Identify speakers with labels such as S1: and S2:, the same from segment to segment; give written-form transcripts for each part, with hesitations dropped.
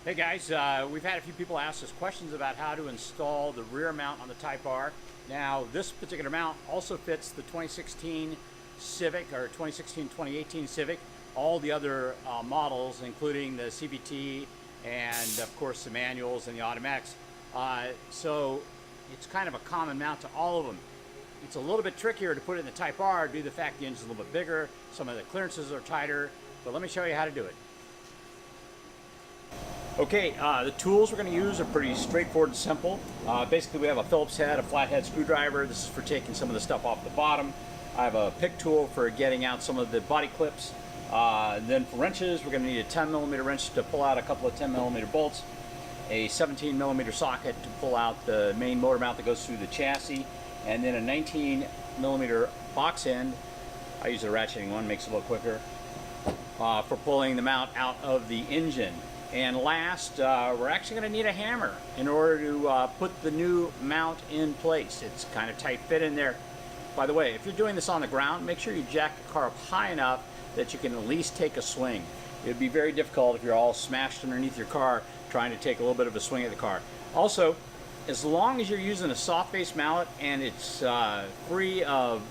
S1: Hey guys, we've had a few people ask us questions about how to install the rear mount on the Type R. Now, this particular mount also fits the 2016 Civic or 2016-2018 Civic, all the other models, including the CVT and of course the manuals and the automatics. So it's kind of a common mount to all of them. It's a little bit trickier to put it in the Type R due to the fact the engine's a little bit bigger, some of the clearances are tighter, but let me show you how to do it. Okay, the tools we're going to use are pretty straightforward and simple. Basically, we have a Phillips head, a flathead screwdriver. This is for taking some of the stuff off the bottom. I have a pick tool for getting out some of the body clips. Then for wrenches, we're going to need a 10mm wrench to pull out a couple of 10mm bolts, a 17mm socket to pull out the main motor mount that goes through the chassis, and then a 19mm box end. I use a ratcheting one, makes it a little quicker, for pulling the mount out of the engine. And last, we're actually going to need a hammer in order to put the new mount in place. It's kind of tight fit in there. By the way, if you're doing this on the ground, make sure you jack the car up high enough that you can at least take a swing. It would be very difficult if you're all smashed underneath your car trying to take a little bit of a swing at the car. Also, as long as you're using a soft base mallet and it's free of,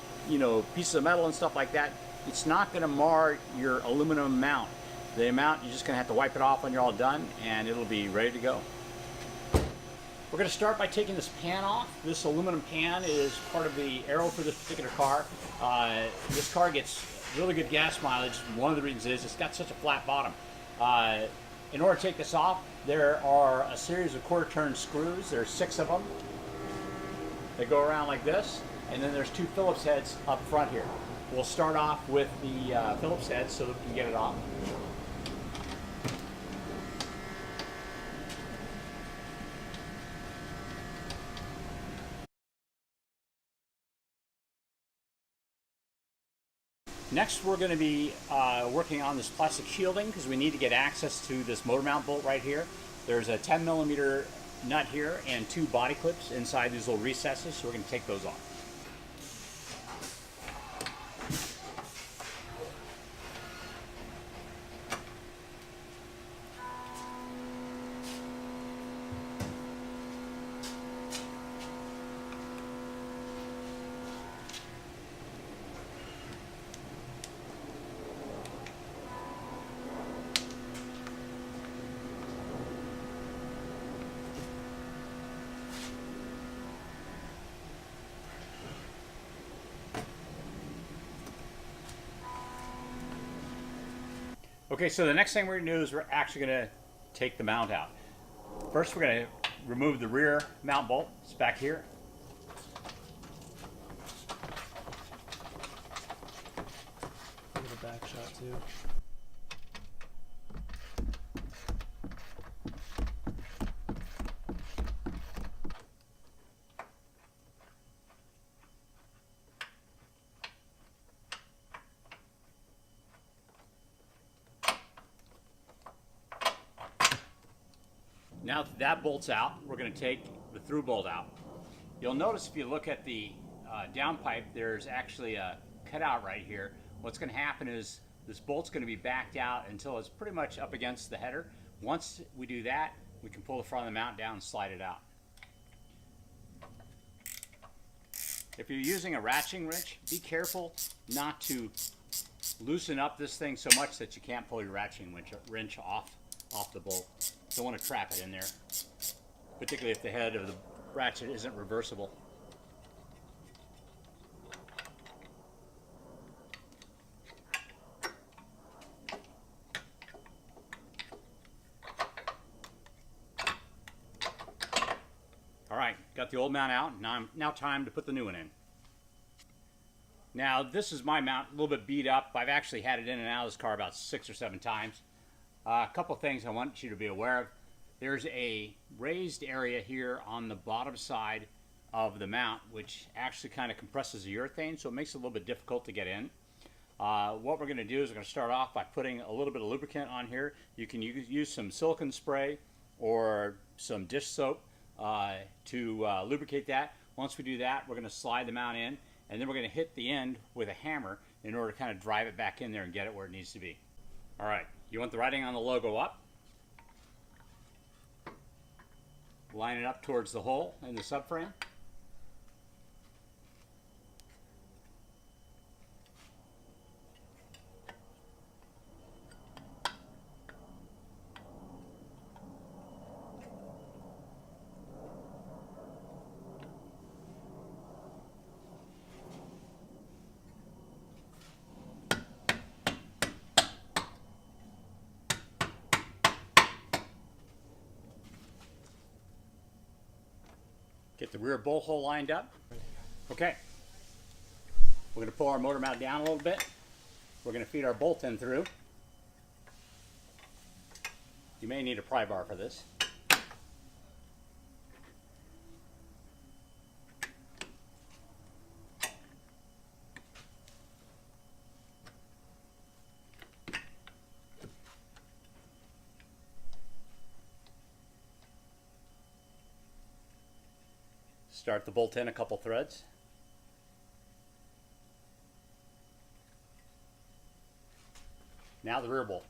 S1: pieces of metal and stuff like that, it's not going to mar your aluminum mount. The mount, you're just going to have to wipe it off when you're all done and it'll be ready to go. We're going to start by taking this pan off. This aluminum pan is part of the aero for this particular car. This car gets really good gas mileage. One of the reasons is it's got such a flat bottom. In order to take this off, there are a series of quarter turn screws. There's 6 of them. They go around like this, and then there's 2 Phillips heads up front here. We'll start off with the Phillips head so that we can get it off. Next, we're going to be working on this plastic shielding because we need to get access to this motor mount bolt right here. There's a 10mm nut here and 2 body clips inside these little recesses, so we're going to take those off. Okay, so the next thing we're going to do is we're actually going to take the mount out. First, we're going to remove the rear mount bolt. It's back here.
S2: Look at the back shot too.
S1: Now that that bolt's out, we're going to take the through bolt out. You'll notice if you look at the downpipe, there's actually a cutout right here. What's going to happen is this bolt's going to be backed out until it's pretty much up against the header. Once we do that, we can pull the front of the mount down and slide it out. If you're using a ratcheting wrench, be careful not to loosen up this thing so much that you can't pull your ratcheting wrench off the bolt. Don't want to trap it in there, particularly if the head of the ratchet isn't reversible. All right, got the old mount out. Now time to put the new one in. Now this is my mount, a little bit beat up. I've actually had it in and out of this car about 6 or 7 times. A couple things I want you to be aware of. There's a raised area here on the bottom side of the mount, which actually kind of compresses the urethane, so it makes it a little bit difficult to get in. What we're going to do is we're going to start off by putting a little bit of lubricant on here. You can use some silicone spray or some dish soap to lubricate that. Once we do that, we're going to slide the mount in, and then we're going to hit the end with a hammer in order to kind of drive it back in there and get it where it needs to be. All right, you want the writing on the logo up. line it up towards the hole in the subframe. Get the rear bolt hole lined up. Okay. We're going to pull our motor mount down a little bit. We're going to feed our bolt in through. You may need a pry bar for this. Start the bolt in a couple threads. Now the rear bolt.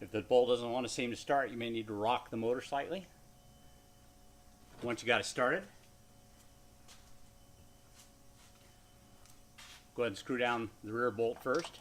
S1: If the bolt doesn't want to seem to start, you may need to rock the motor slightly. Once you got it started, go ahead and screw down the rear bolt first.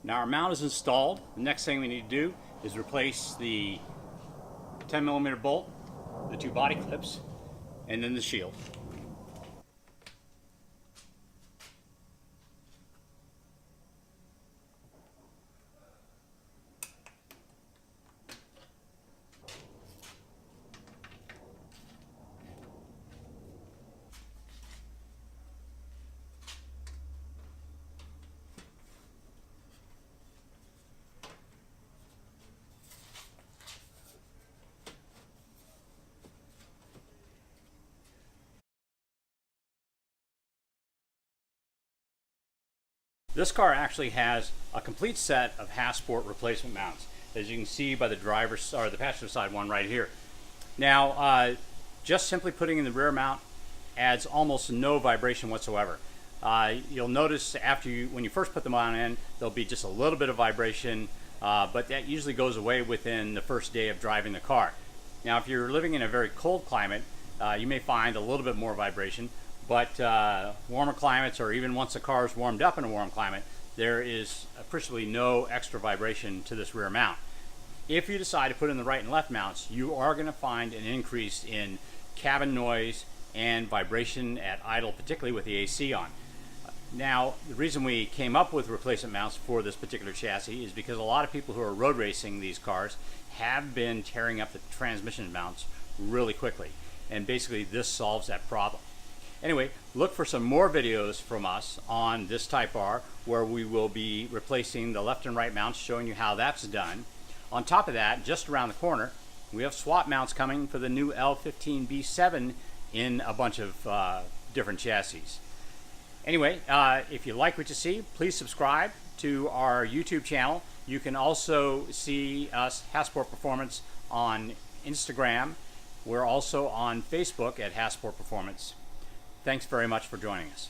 S1: Now our mount is installed. The next thing we need to do is replace the 10mm bolt, the two body clips, and then the shield. This car actually has a complete set of Hasport replacement mounts, as you can see by the driver's or the passenger side one right here. Now, just simply putting in the rear mount adds almost no vibration whatsoever. You'll notice when you first put the mount in, there'll be just a little bit of vibration, but that usually goes away within the first day of driving the car. Now, if you're living in a very cold climate, you may find a little bit more vibration. But warmer climates, or even once the car is warmed up in a warm climate, there is appreciably no extra vibration to this rear mount. If you decide to put in the right and left mounts, you are going to find an increase in cabin noise and vibration at idle, particularly with the AC on. Now, the reason we came up with replacement mounts for this particular chassis is because a lot of people who are road racing these cars have been tearing up the transmission mounts really quickly, and basically this solves that problem. Anyway, look for some more videos from us on this Type R, where we will be replacing the left and right mounts, showing you how that's done. On top of that, just around the corner, we have swap mounts coming for the new L15B7 in a bunch of different chassis. Anyway, if you like what you see, please subscribe to our YouTube channel. You can also see us, Hasport Performance, on Instagram. We're also on Facebook at Hasport Performance. Thanks very much for joining us.